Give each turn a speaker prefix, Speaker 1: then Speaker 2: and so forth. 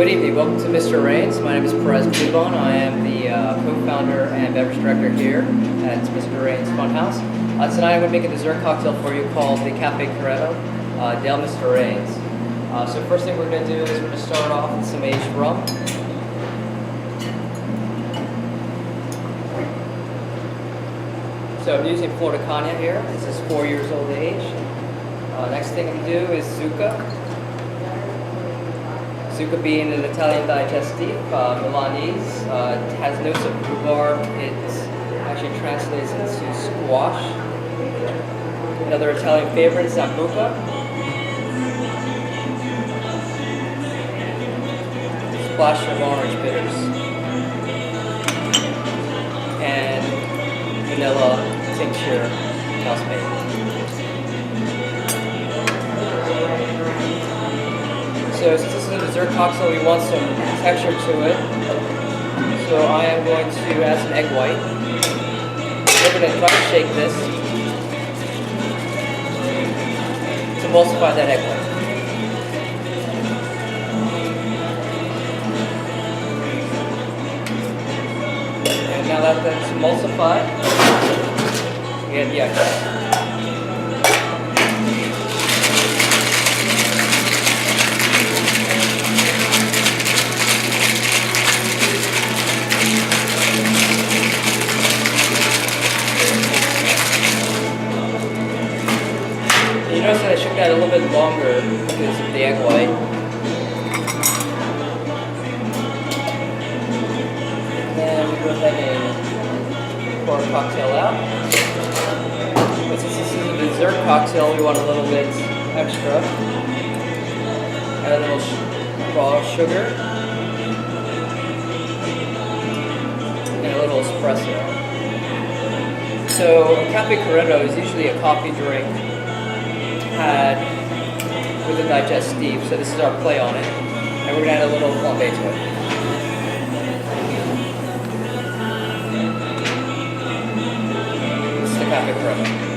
Speaker 1: Good evening. Welcome to Mr. Rains. My name is Perez Plebon. I am the co-founder and beverage director here at Mr. Rains Funhouse. Tonight I'm going to make a dessert cocktail for you called the Cafe Corretto del Mr. Rains. So first thing we're going to do is we're going to start off with some aged rum. So I'm using Florida Cognac here. This is 4 years old age. Next thing I'm going to do is Zucca. Zucca being an Italian digestive, Milanese, it has notes of rhubarb. It actually translates into squash. Another Italian favorite is Sambuca. Splash of orange bitters. And vanilla tincture mouse maple. So since this is a dessert cocktail, we want some texture to it. So I am going to add some egg white. We're going to try to shake this to emulsify that egg white. And now that that's emulsified, we add the excess. You notice that I shook that a little bit longer because of the egg white. And then we go ahead and pour our cocktail out. But since this is a dessert cocktail, we want a little bit extra. Add a little raw sugar. And a little espresso. So a Cafe Corretto is usually a coffee drink had with a digestive, so this is our play on it, and we're going to add a little flambe to it. This is the Cafe Corretto.